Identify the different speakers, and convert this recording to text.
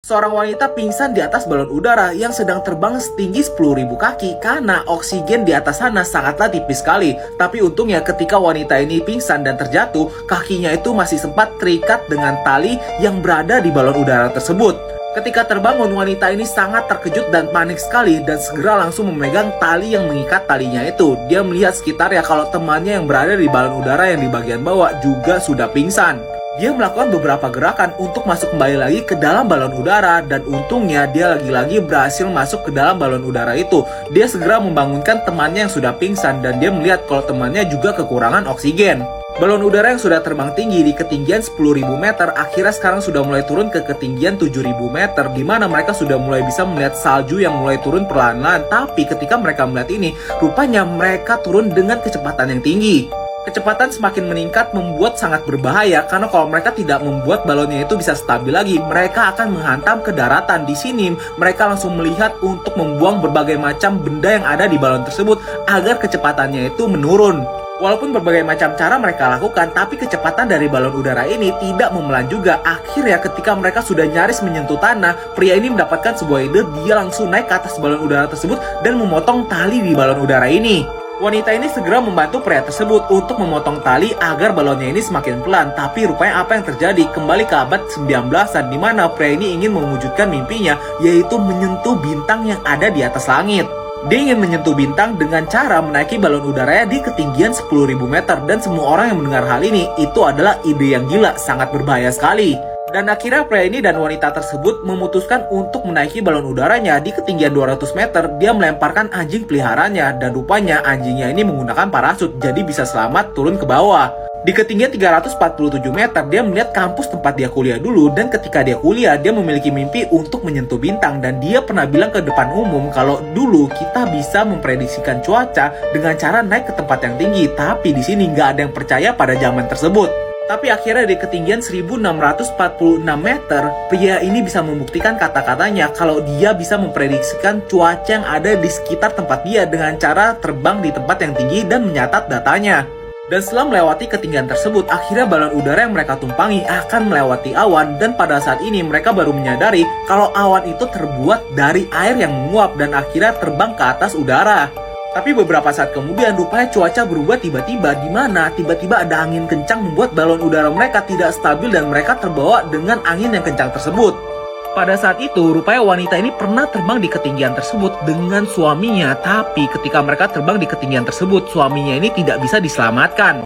Speaker 1: Seorang wanita pingsan di atas balon udara yang sedang terbang setinggi 10.000 kaki karena oksigen di atas sana sangatlah tipis sekali. Tapi untungnya ketika wanita ini pingsan dan terjatuh, kakinya itu masih sempat terikat dengan tali yang berada di balon udara tersebut. Ketika terbangun, wanita ini sangat terkejut dan panik sekali dan segera langsung memegang tali yang mengikat talinya itu. Dia melihat sekitarnya kalau temannya yang berada di balon udara yang di bagian bawah juga sudah pingsan. Dia melakukan beberapa gerakan untuk masuk kembali lagi ke dalam balon udara dan untungnya dia lagi-lagi berhasil masuk ke dalam balon udara itu. Dia segera membangunkan temannya yang sudah pingsan dan dia melihat kalau temannya juga kekurangan oksigen. Balon udara yang sudah terbang tinggi di ketinggian 10.000 meter akhirnya sekarang sudah mulai turun ke ketinggian 7.000 meter di mana mereka sudah mulai bisa melihat salju yang mulai turun perlahan-lahan. Tapi ketika mereka melihat ini, rupanya mereka turun dengan kecepatan yang tinggi. Kecepatan semakin meningkat membuat sangat berbahaya karena kalau mereka tidak membuat balonnya itu bisa stabil lagi, mereka akan menghantam ke daratan. Di sini mereka langsung melihat untuk membuang berbagai macam benda yang ada di balon tersebut agar kecepatannya itu menurun. Walaupun berbagai macam cara mereka lakukan, tapi kecepatan dari balon udara ini tidak memelan juga. Akhirnya ketika mereka sudah nyaris menyentuh tanah, pria ini mendapatkan sebuah ide. Dia langsung naik ke atas balon udara tersebut dan memotong tali di balon udara ini. Wanita ini segera membantu pria tersebut untuk memotong tali agar balonnya ini semakin pelan. Tapi rupanya apa yang terjadi? Kembali ke abad 19-an di mana pria ini ingin mewujudkan mimpinya, yaitu menyentuh bintang yang ada di atas langit. Dia ingin menyentuh bintang dengan cara menaiki balon udaranya di ketinggian 10.000 meter. Dan semua orang yang mendengar hal ini, itu adalah ide yang gila, sangat berbahaya sekali. Dan akhirnya pria ini dan wanita tersebut memutuskan untuk menaiki balon udaranya di ketinggian 200 meter. Dia melemparkan anjing peliharanya dan rupanya anjingnya ini menggunakan parasut jadi bisa selamat turun ke bawah. Di ketinggian 347 meter dia melihat kampus tempat dia kuliah dulu dan ketika dia kuliah dia memiliki mimpi untuk menyentuh bintang dan dia pernah bilang ke depan umum kalau dulu kita bisa memprediksikan cuaca dengan cara naik ke tempat yang tinggi, tapi di sini nggak ada yang percaya pada zaman tersebut. Tapi akhirnya di ketinggian 1646 meter, pria ini bisa membuktikan kata-katanya kalau dia bisa memprediksikan cuaca yang ada di sekitar tempat dia dengan cara terbang di tempat yang tinggi dan menyatat datanya. Dan setelah melewati ketinggian tersebut, akhirnya balon udara yang mereka tumpangi akan melewati awan dan pada saat ini mereka baru menyadari kalau awan itu terbuat dari air yang menguap dan akhirnya terbang ke atas udara. Tapi beberapa saat kemudian rupanya cuaca berubah tiba-tiba di mana tiba-tiba ada angin kencang membuat balon udara mereka tidak stabil dan mereka terbawa dengan angin yang kencang tersebut. Pada saat itu rupanya wanita ini pernah terbang di ketinggian tersebut dengan suaminya, tapi ketika mereka terbang di ketinggian tersebut suaminya ini tidak bisa diselamatkan.